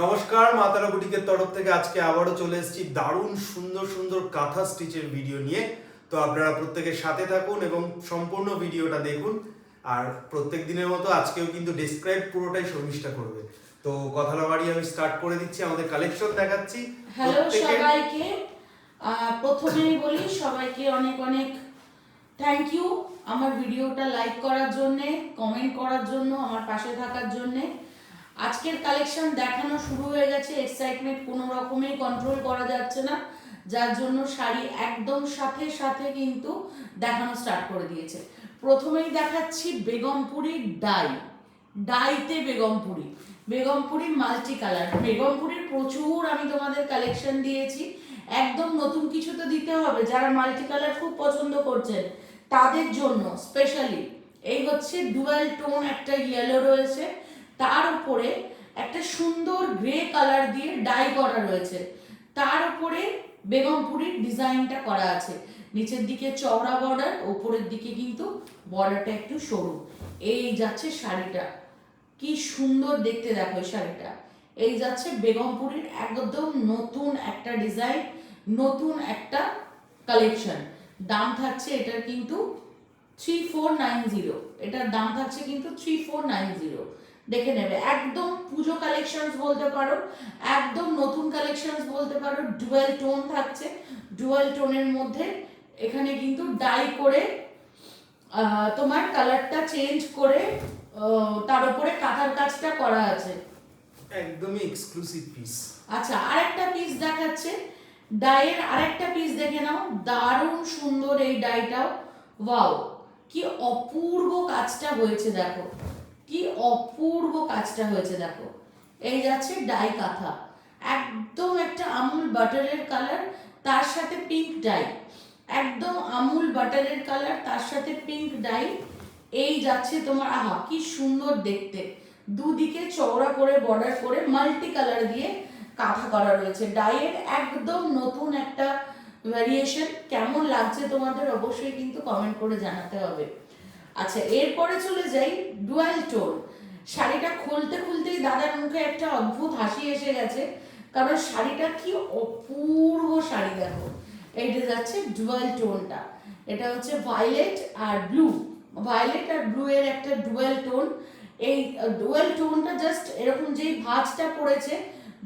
নমস্কার, মা তারা বুটিকের তরফ থেকে আজকে আবারও চলে এসেছি দারুণ সুন্দর সুন্দর কাঁথা স্টিচের ভিডিও নিয়ে। তো আপনারা প্রত্যেকের সাথে থাকুন এবং সম্পূর্ণ ভিডিওটা দেখুন। আর প্রত্যেক দিনের মতো আজকেও কিন্তু ডেসক্রাইব পুরোটাই শর্মিষ্ঠা করবে। তো কথা না বাড়িয়ে আমি স্টার্ট করে দিচ্ছি, আমাদের কালেকশন দেখাচ্ছি। হ্যালো সবাইকে, প্রথমেই বলি সবাইকে অনেক অনেক থ্যাংক ইউ আমার ভিডিওটা লাইক করার জন্য, কমেন্ট করার জন্য, আমার পাশে থাকার জন্য। আজকের কালেকশন দেখানো শুরু হয়ে গেছে, এক্সাইটমেন্ট কোনো রকমেই কন্ট্রোল করা যাচ্ছে না, যার জন্য শাড়ি একদম সাথে সাথে কিন্তু দেখানো স্টার্ট করে দিয়েছে। প্রথমেই দেখাচ্ছি বেগমপুরি ডাইতে বেগমপুরি মাল্টি কালার। বেগমপুরির প্রচুর আমি তোমাদের কালেকশন দিয়েছি, একদম নতুন কিছু তো দিতে হবে। যারা মাল্টি কালার খুব পছন্দ করছেন তাদের জন্য স্পেশালি এই হচ্ছে ডুয়াল টোন, একটা ইয়েলো রয়েছে, তার উপরে একটা সুন্দর গ্রে কালার দিয়ে ডাই করা রয়েছে, তার উপরে বেগমপুরির ডিজাইনটা করা আছে। নিচের দিকে চওড়া বর্ডার, উপরের দিকে কিন্তু বর্ডারটা একটু সরু। এই যাচ্ছে শাড়িটা, কি সুন্দর দেখতে দেখো শাড়িটা। এই যাচ্ছে বেগমপুরির একদম নতুন একটা ডিজাইন, নতুন একটা কালেকশন। দাম থাকছে এটার কিন্তু 3490, এটার দাম থাকছে কিন্তু 3490। দেখে নেবে, একদম পুজো কালেকশনস বলতে পারো, একদম নতুন কালেকশনস বলতে পারো। ডুয়াল টোন থাকছে, ডুয়াল টোনের মধ্যে এখানে কিন্তু ডাই করে তোমার কালারটা চেঞ্জ করে তার উপরে কাঁথার কাজটা করা আছে, একদমই এক্সক্লুসিভ পিস। আচ্ছা, আরেকটা পিস দেখাচ্ছে, ডাইয়ের আরেকটা পিস দেখে নাও, দারুণ সুন্দর এই ডাইটাও। ওয়াও, কি অপূর্ব কাজটা হয়েছে দেখো, কি অপূর্ব কাজটা হয়েছে দেখো। এই যাচ্ছে ডাই কাঁথা, একদম একটা আমুল বাটারের কালার, তার সাথে পিঙ্ক ডাই, একদম আমুল বাটারের কালার, তার সাথে পিঙ্ক ডাই। এই যাচ্ছে তোমার, আহা কি সুন্দর দেখতে, দুদিকে চওড়া করে বর্ডার করে মাল্টি কালার দিয়ে কাঁথা করা রয়েছে। ডাইয়ের একদম নতুন একটা ভ্যারিয়েশন। কেমন লাগছে তোমাদের অবশ্যই কিন্তু কমেন্ট করে জানাতে হবে। আচ্ছা, এরপরে চলে যাই ডুয়াল টোন। শাড়িটা খুলতে খুলতেই দাদার মুখে একটা অদ্ভুত হাসি এসে গেছে, কারণ শাড়িটা কি অপূর্ব শাড়ি দেখো। এইটা যাচ্ছে ডুয়াল টোনটা, এটা হচ্ছে ভায়োলেট আর ব্লু, ভায়োলেট আর ব্লু এর একটা ডুয়াল টোন। এই ডুয়াল টোনটা জাস্ট এরকম যেই ভাঁজটা পড়েছে,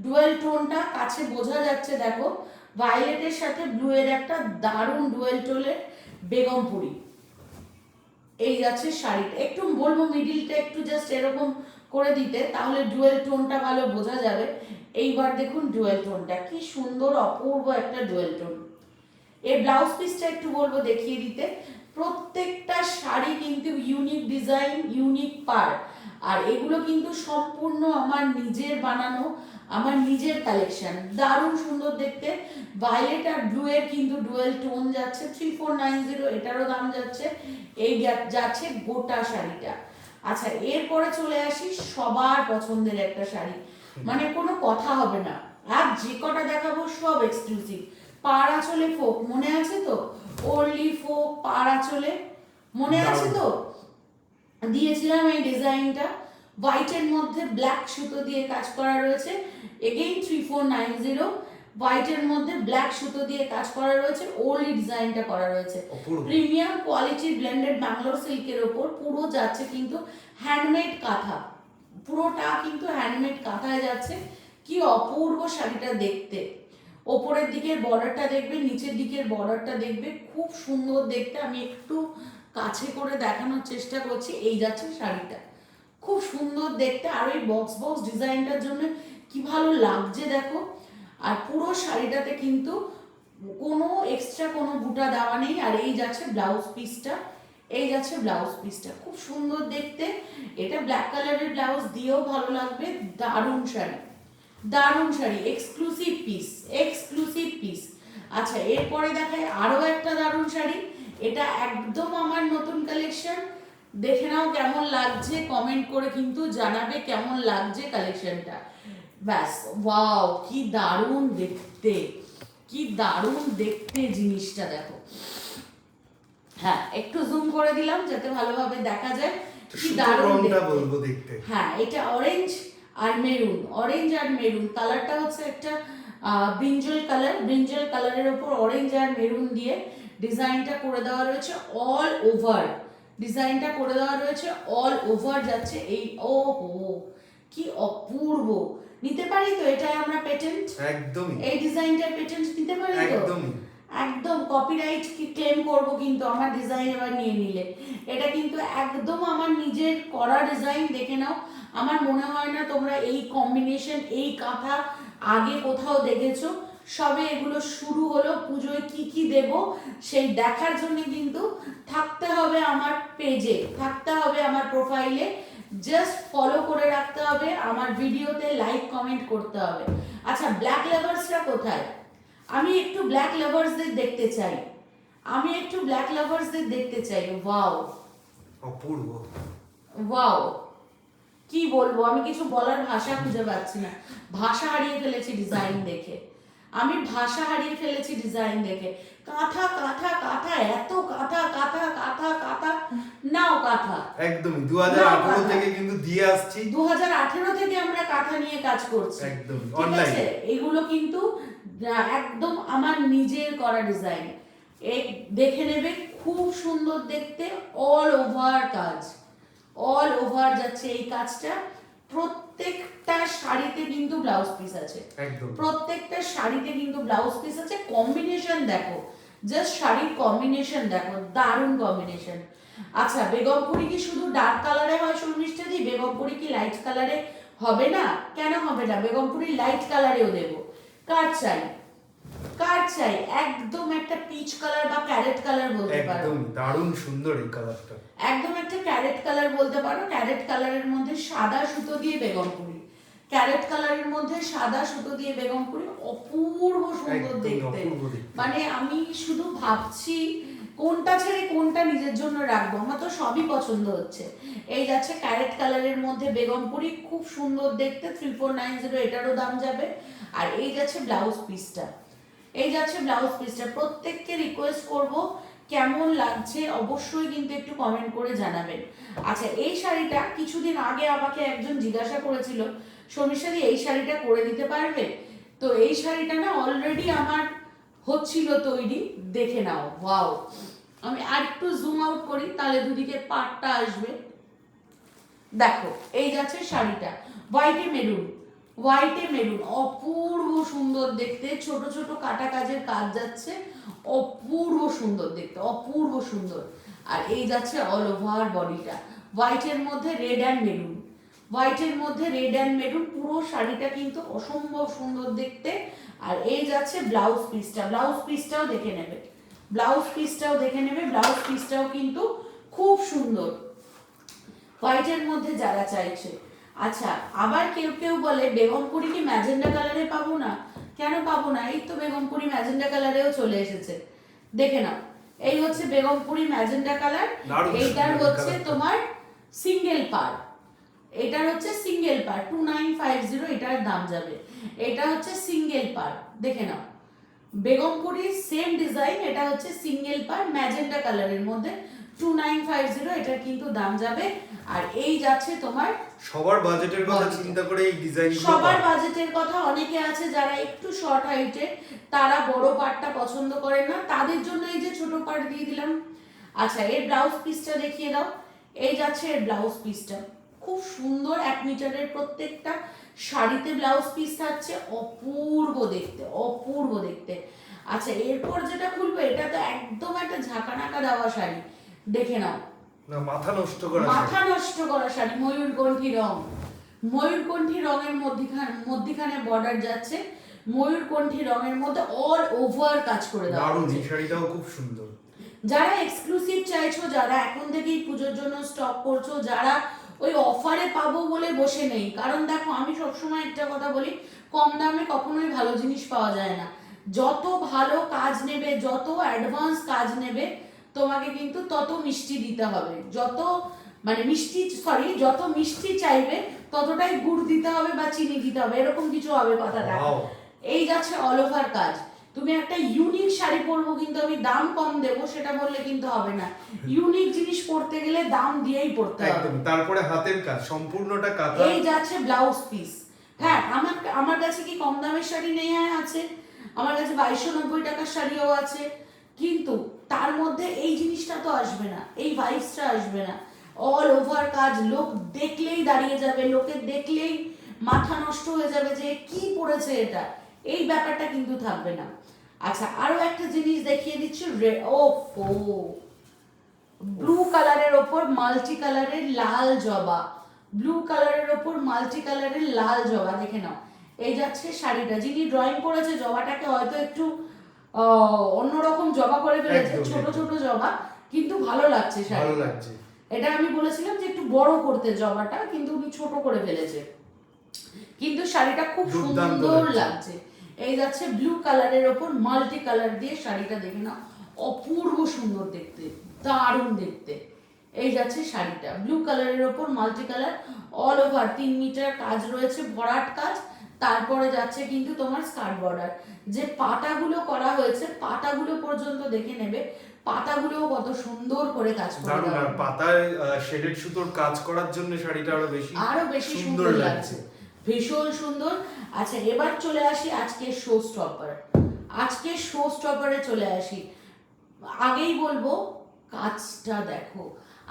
ডুয়াল টোনটা কাছে বোঝা যাচ্ছে দেখো। ভায়োলেটের সাথে ব্লু এর একটা দারুণ ডুয়াল টোনের বেগমপুরি। এই যাচ্ছে শাড়িটা, একটু বলবো মিডিলটা একটু জাস্ট এরকম করে দিতে, তাহলে ডুয়াল টোনটা ভালো বোঝা যাবে। এইবার দেখুন ডুয়াল টোনটা কি সুন্দর, অপূর্ব একটা ডুয়াল টোন। এর ব্লাউজ পিসটা একটু বলবো দেখিয়ে দিতে। প্রত্যেকটা শাড়ি কিন্তু ইউনিক ডিজাইন, ইউনিক পার, আর এগুলো কিন্তু সম্পূর্ণ আমার নিজের বানানো, আমার নিজের কালেকশন। দারুণ সুন্দর দেখতে। ভায়োলেট আর ব্লু এর কিন্তু ডুয়াল টোন যাচ্ছে 3490, এটারও দাম যাচ্ছে। এই যাচ্ছে গোটা শাড়িটা। আচ্ছা, এরপরে চলে আসি সবার পছন্দের একটা শাড়ি, মানে কোনো কথা হবে না, আর যে কটা দেখাবো সব এক্সক্লুসিভ। পাড় আঁচলে ফোক, মনে আছে তো? ওরলি ফোক পাড় আঁচলে মনে আছে তো? দিয়েছিলাম এই ডিজাইনটা, হোয়াইটের মধ্যে ব্ল্যাক সুতো দিয়ে কাজ করা রয়েছে। এগেইন 3490, হোয়াইটের মধ্যে ব্ল্যাক সুতো দিয়ে কাজ করা রয়েছে, ওরলি ডিজাইনটা করা রয়েছে। প্রিমিয়াম কোয়ালিটির ব্লেন্ডেড ব্যাঙ্গালোর সিল্কের ওপর পুরো যাচ্ছে কিন্তু হ্যান্ডমেড কাঁথা, পুরোটা কিন্তু হ্যান্ডমেড কাঁথায় যাচ্ছে। কি অপূর্ব শাড়িটা দেখতে। ওপরের দিকের বর্ডারটা দেখবে, নিচের দিকের বর্ডারটা দেখবে, খুব সুন্দর দেখতে। আমি একটু কাছে করে দেখানোর চেষ্টা করছি। এই যাচ্ছে শাড়িটা, খুব সুন্দর দেখতে, আর ওই বক্স বক্স ডিজাইনটার জন্য কি ভালো লাগছে দেখো। আর পুরো শাড়িটাতে কিন্তু কোনো এক্সট্রা কোনো বুটা দেওয়া নেই। আর এই যাচ্ছে ব্লাউজ পিসটা, এই যাচ্ছে ব্লাউজ পিসটা, খুব সুন্দর দেখতে। এটা ব্ল্যাক কালারের ব্লাউজ দিয়েও ভালো লাগবে। দারুণ শাড়ি, দারুণ sari, exclusive piece, exclusive piece. আচ্ছা, এরপরে দেখায় আরো একটা দারুণ শাড়ি, এটা একদম আমার নতুন কালেকশন। দেখে নাও কেমন লাগছে, কমেন্ট করে কিন্তু জানাবে কেমন লাগছে কালেকশনটা। ব্যাস, ওয়াও কি দারুণ দেখতে, কি দারুণ দেখতে জিনিসটা দেখো। হ্যাঁ, একটু জুম করে দিলাম যাতে ভালোভাবে দেখা যায়। কি দারুণ দেখতে, বলবো দেখতে। হ্যাঁ, এটা অরেঞ্জ আর মেরুন, অরেঞ্জ আর মেরুন কালারটা হচ্ছে একটা ব্রিঞ্জল কালার, ব্রিঞ্জল কালারের ওপর অরেঞ্জ আর মেরুন দিয়ে ডিজাইনটা করে দেওয়া রয়েছে অল ওভার, ডিজাইনটা করে দেওয়া রয়েছে অল ওভার যাচ্ছে এই। ও হো কি অপূর্ব! নিতে পারি তো? এটাই আমরা পেটেন্ট, একদমই এই ডিজাইনটা পেটেন্ট নিতে পারি তো? একদমই একদম কপিরাইট কি ক্লেম করব কিন্তু আমার ডিজাইন এবার নিয়ে নিলে। এটা কিন্তু একদম আমার নিজের করা ডিজাইন, দেখে নাও। আমার মনে হয় না তোমরা এই কম্বিনেশন, এই কাঁথা আগে কোথাও দেখেছো। সবে এগুলো শুরু হলো, পুজোয় কি কি দেব সেই দেখার জন্য কিন্তু থাকতে হবে আমার পেজে, থাকতে হবে আমার প্রোফাইলে, জাস্ট ফলো করে রাখতে হবে, আমার ভিডিওতে লাইক কমেন্ট করতে হবে। আচ্ছা, ব্ল্যাক লাভার্সরা কোথায়? আমি একটু ব্ল্যাক লাভার্সদের দেখতে চাই, আমি একটু ব্ল্যাক লাভার্সদের দেখতে চাই। ওয়াও অপূর্ব। ওয়াও, কি বলবো, আমি কিছু বলার ভাষা খুঁজে পাচ্ছি না। ভাষা হারিয়ে ফেলেছি ডিজাইন দেখে, আমি ভাষা হারিয়ে ফেলেছি ডিজাইন দেখে। কাঁথা কাঁথা কাঁথা, এত কাঁথা কাঁথা কাঁথা কাঁথা, নাও কাঁথা। একদমই 2018 থেকে কিন্তু দিয়ে আসছি, 2018 থেকে আমরা কাঁথা নিয়ে কাজ করছি, একদম ঠিক অনলাইন। আছে? এগুলো কিন্তু একদম আমার নিজের করা ডিজাইন, দেখে নেবে, খুব সুন্দর দেখতে, অল ওভার কাজ, অল ওভার যাচ্ছে এই কাজটা। প্রত্যেকটা শাড়িতে কিন্তু ব্লাউজ পিস আছে, একদম প্রত্যেকটা শাড়িতে কিন্তু ব্লাউজ পিস আছে। কম্বিনেশন দেখো, জাস্ট শাড়ির কম্বিনেশন দেখো, দারুণ কম্বিনেশন। আচ্ছা, বেগমপুরি কি শুধু ডার্ক কালারে হয় শর্মিষ্ঠা দি? বেগমপুরি কি লাইট কালারে হবে না? কেন হবে না? বেগমপুরি লাইট কালারেও দেবো। কার চাই? কার চাই? একদম একটা পিচ কালার বা ক্যারেট কালার বলতে পারো, একদম দারুণ সুন্দর এই কালারটা। একদম একটা ক্যারেট কালার বলতে পারো। ক্যারেট কালারের মধ্যে সাদা সুতো দিয়ে বেগমপুরি, ক্যারেট কালারের মধ্যে সাদা সুতো দিয়ে বেগমপুরি, অপূর্ব সুন্দর একদম দেখতে। অপূর্ব দেখতে। মানে আমি শুধু ভাবছি কোনটা ছেড়ে কোনটা নিজের জন্য রাখবো, আমার তো সবই পছন্দ হচ্ছে। এই যাচ্ছে ক্যারেট কালারের মধ্যে বেগমপুরি, খুব সুন্দর দেখতে, 3490 এটারও দাম যাবে। আর এই যাচ্ছে ব্লাউজ পিসটা, এই যাচ্ছে ব্লাউজ পিসটা। প্রত্যেককে রিকোয়েস্ট করব কেমন লাগছে অবশ্যই কিন্তু একটু কমেন্ট করে জানাবেন। আচ্ছা, এই শাড়িটা কিছুদিন আগে আমাকে একজন জিজ্ঞাসা করেছিল, শর্মিষ্ঠা দি এই শাড়িটা করে দিতে পারবে? তো এই শাড়িটা না অলরেডি আমার হচ্ছিল তৈরি, দেখে নাও। ওয়াও, আমি আর একটু জুম আউট করি তাহলে দুদিকে পাটটা আসবে। দেখো, এই যাচ্ছে শাড়িটা, হোয়াইটে মেরুন, হোয়াইটে মেরুন, অপূর্ব সুন্দর দেখতে, ছোট ছোট কাটা কাজের কাজ যাচ্ছে, অপূর্ব সুন্দর দেখতে, অপূর্ব সুন্দর। আর এই যাচ্ছে অল ওভার বডিটা, হোয়াইটের মধ্যে রেড অ্যান্ড মেরুন, হোয়াইটের মধ্যে রেড অ্যান্ড মেরুন, পুরো শাড়িটা কিন্তু অসম্ভব সুন্দর দেখতে। আর এই যাচ্ছে ব্লাউজ পিসটা, ব্লাউজ পিসটাও দেখে নেবে, ব্লাউজ পিসটাও দেখে নেবে, ব্লাউজ পিসটাও কিন্তু খুব সুন্দর, হোয়াইটের মধ্যে যারা চাইছে। আচ্ছা, আবার কেউ কেউ বলে বেগমপুরি কি ম্যাজেন্ডা কালারে পাবো না? কেন পাবো না? এই তো বেগমপুরি ম্যাজেন্ডা কালারেও চলে এসেছে, দেখে নাও। এই হচ্ছে বেগমপুরি ম্যাজেন্ডা কালার, দারুণ এইটার সুন্দর হচ্ছে কালারটা। তোমার সিঙ্গেল পার, এটার হচ্ছে সিঙ্গেল পার 2950 এটার দাম যাবে। এটা হচ্ছে সিঙ্গেল পার, দেখে নাও, বেগমপুরির সেম ডিজাইন, এটা হচ্ছে সিঙ্গেল পার ম্যাজেন্ডা কালারের মধ্যে 2950 এটার কিন্তু দাম যাবে। আর এই যাচ্ছে তোমার, সবার বাজেটের কথা চিন্তা করে এই ডিজাইন, সবার বাজেটের কথা, অনেকে আছে যারা একটু শর্ট হাইটে, তারা বড় পার্টটা পছন্দ করেন না, তাদের জন্য এই যে ছোট পার্ট দিয়ে দিলাম। আচ্ছা, এর ব্লাউজ পিসটা দেখিয়ে দাও। এই যাচ্ছে এর ব্লাউজ পিসটা, খুব সুন্দর 1 মিটারের প্রত্যেকটা শাড়িতে ব্লাউজ পিস থাকছে, অপূর্ব দেখতে, অপূর্ব দেখতে। আচ্ছা, এরপর যেটা খুলবো এটা তো একদম একটা ঝাঁকানাকা দেওয়া শাড়ি, দেখে নাও, না মাথা নষ্ট করা মাথা নষ্ট করা শাড়ি, ময়ূরকণ্ঠী রং, ময়ূরকণ্ঠী রঙের মধ্যিখানে বর্ডার যাচ্ছে, ময়ূরকণ্ঠী রঙের মধ্যে অল ওভার কাজ করে দেওয়া দারুণ। হয়েছে। এই শাড়িটাও খুব সুন্দর। যারা এক্সক্লুসিভ চাইছো, যারা এখন থেকেই পুজোর জন্য স্টক করছো, যারা ওই অফারে পাবো বলে বসে নেই, কারণ দেখো আমি সবসময় একটা কথা বলি, কম দামে কখনোই ভালো জিনিস পাওয়া যায় না। যত ভালো কাজ নেবে, যত অ্যাডভান্স কাজ নেবে, তোমাকে কিন্তু তত মিষ্টি দিতে হবে, যত মানে মিষ্টি, সরি, যত মিষ্টি চাইবে ততটাই গুড় দিতে হবে বা চিনি দিতে হবে, এরকম কিছু হবে কথাটা। Wow! এই যাচ্ছে অল ওভার কাজ, তুমি একটা ইউনিক শাড়ি পরবো কিন্তু আমি দাম কম দেবো সেটা বললে কিন্তু হবে না। ইউনিক জিনিস পরতে গেলে দাম দিয়েই পড়তে হবে। একদম, তারপরে হাতের কাজ সম্পূর্ণটা কাঁথা। এই যাচ্ছে ব্লাউজ পিস। হ্যাঁ, আমার কাছে কি কম দামের শাড়ি নেই? হ্যাঁ আছে, আমার কাছে 2290 টাকার শাড়িও আছে, কিন্তু তার মধ্যে এই জিনিসটা তো আসবে না, এই ভাইবসটা আসবে না। অল ওভার কাজ, লোক দেখলেই দাঁড়িয়ে যাবে, লোকে দেখলেই মাথা নষ্ট হয়ে যাবে যে কি পড়েছে এটা, এই ব্যাপারটা কিন্তু থাকবে না। আচ্ছা, আরো একটা জিনিস দেখিয়ে দিচ্ছি। ব্লু কালারের ওপর মাল্টি কালারের লাল জবা, ব্লু কালারের ওপর মাল্টি কালারের লাল জবা, দেখে নাও। এই যাচ্ছে শাড়িটা, যিনি ড্রয়িং করেছে জবাটাকে হয়তো একটু অন্যরকম জবা করে ফেলেছে, একদম, ছোট একদম। ছোট জবা, কিন্তু ভালো লাগছে ভালো শাড়ি। লাগছে। এটা আমি বলেছিলাম যে একটু বড় করতে জবাটা, কিন্তু উনি ছোট করে ফেলেছে, কিন্তু শাড়িটা খুব দুর্দান্ত সুন্দর লাগছে। লাগছে। এই যাচ্ছে ব্লু কালারের ওপর মাল্টি কালার দিয়ে শাড়িটা, দেখে নাও, অপূর্ব সুন্দর দেখতে, দারুণ দেখতে। এই যাচ্ছে শাড়িটা ব্লু কালারের ওপর multi colour, all over 3 metre কাজ রয়েছে, ভরাট কাজ। তারপরে যাচ্ছে কিন্তু তোমার স্কার্ট বর্ডার, যে পাতাগুলো করা হয়েছে পাতাগুলো পর্যন্ত দেখে নেবে, পাতাগুলোও কত সুন্দর করে কাজ করে দারুণ, দেওয়া। আর পাতায় শেডেড সুতোর কাজ করার জন্য শাড়িটা আরো বেশি সুন্দর লাগছে, ভীষণ সুন্দর। আচ্ছা, এবার চলে আসি আজকে শো স্টপার। আজকে শো স্টপারে চলে আসি। আগেই বলবো কাজটা দেখো,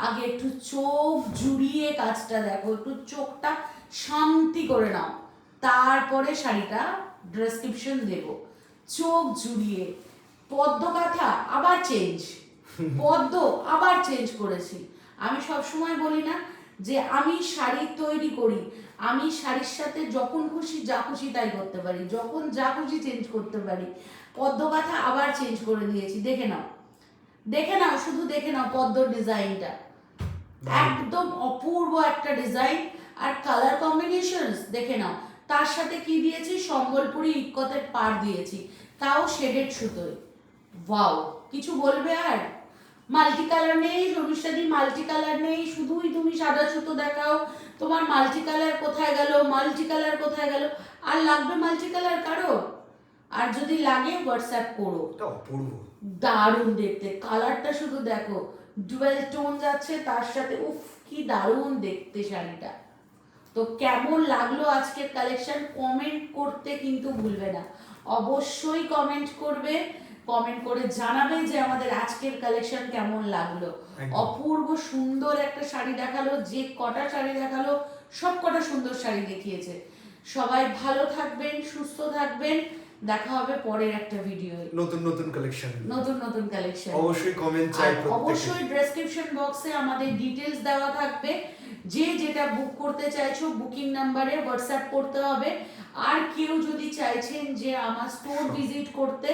আগে একটু চোখ জুড়িয়ে কাজটা দেখো, একটু চোখটা শান্তি করে নাও, তারপরে শাড়িটা ডেসক্রিপশন দেব। চোখ জুড়িয়ে পদ্ম কাঁথা আবার চেঞ্জ, পদ্ম আবার চেঞ্জ করেছি। আমি সব সময় বলি না যে আমি শাড়ি তৈরি করি, আমি শাড়ির সাথে যখন খুশি যা খুশি তাই করতে পারি, যখন যা খুশি চেঞ্জ করতে পারি। পদ্ম কাঁথা আবার চেঞ্জ করে দিয়েছি, দেখে নাও, দেখে নাও, শুধু দেখে নাও পদ্মর ডিজাইনটা, একদম অপূর্ব একটা ডিজাইন। আর কালার কম্বিনেশনস দেখে নাও, তার সাথে কি দিয়েছি, সম্বলপুরি ইক্কতের পাড় দিয়েছি, তাও শেডেড সুতোয়। ওয়াও, কিছু বলবে আর? মাল্টি কালার নেই অনুষ্ঠাদি, মাল্টি কালার নেই, শুধুই তুমি সাদা সুতো দেখাও, তোমার মাল্টি কালার কোথায় গেল, মাল্টি কালার কোথায় গেল? আর লাগবে মাল্টি কালার কারো? আর যদি লাগে হোয়াটসঅ্যাপ করো। এটা অপূর্ব, দারুণ দেখতে, কালারটা শুধু দেখো, ডুয়েল টোন যাচ্ছে তার সাথে, উফ কি দারুণ দেখতে শাড়িটা। তো কেমন লাগলো আজকের কালেকশন কমেন্ট করতে কিন্তু ভুলবে না, অবশ্যই কমেন্ট করবে, কমেন্ট করে জানাবে যে আমাদের আজকের কালেকশন কেমন লাগলো। একদম। অপূর্ব সুন্দর একটা শাড়ি দেখালো, যে কটা শাড়ি দেখালো সব কটা সুন্দর শাড়ি দেখিয়েছে। সবাই ভালো থাকবেন, সুস্থ থাকবেন, দেখা হবে পরের একটা ভিডিও, নতুন নতুন কালেকশন, নতুন নতুন কালেকশন। অবশ্যই কমেন্ট চাই আর প্রত্যেকে। অবশ্যই ডেসক্রিপশন বক্সে আমাদের ডিটেলস দেওয়া থাকবে, যে যেটা বুক করতে চাইছো বুকিং নাম্বারে হোয়াটসঅ্যাপ করতে হবে। আর কেউ যদি চাইছেন যে আমার স্টোর ভিজিট করতে,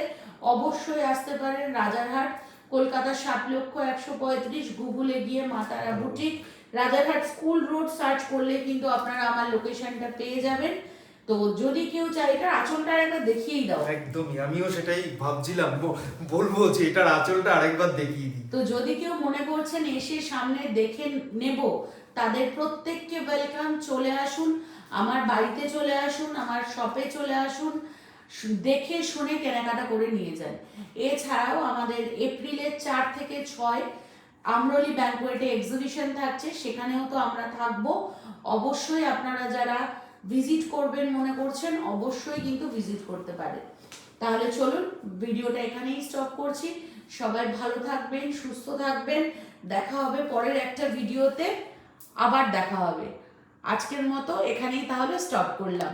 অবশ্যই আসতে পারেন রাজারহাট, কলকাতা 7,135, গুগলে গিয়ে মা তারা boutique Rajarhat school road search করলে কিন্তু আপনারা আমার লোকেশনটা পেয়ে যাবেন। তো যদি কেউ চায়, এটার আঁচলটা একবার দেখিয়েই দাও। একদমই, আমিও সেটাই ভাবছিলাম, বলবো যে এটার আঁচলটা আরেকবার দেখিয়ে দিই। তো যদি কেউ মনে করছেন এসে সামনে দেখে নেব, তাদের প্রত্যেককে ওয়েলকাম, চলে আসুন আমার বাড়িতে, চলে আসুন আমার শপে, চলে আসুন, দেখে শুনে কেনাকাটা করে নিয়ে যান। এছাড়াও আমাদের এপ্রিলের 4 থেকে 6 আমরলি ব্যাংকোয়েটে এক্সিবিশন থাকছে, সেখানেও তো আমরা থাকবো। অবশ্যই আপনারা যারা ভিজিট করবেন মনে করছেন, অবশ্যই কিন্তু ভিজিট করতে পারেন। তাহলে চলুন ভিডিওটা এখানেই স্টপ করছি। সবাই ভালো থাকবেন, সুস্থ থাকবেন, দেখা হবে পরের একটা ভিডিওতে, আবার দেখা হবে। আজকের মতো এখানেই তাহলে স্টপ করলাম।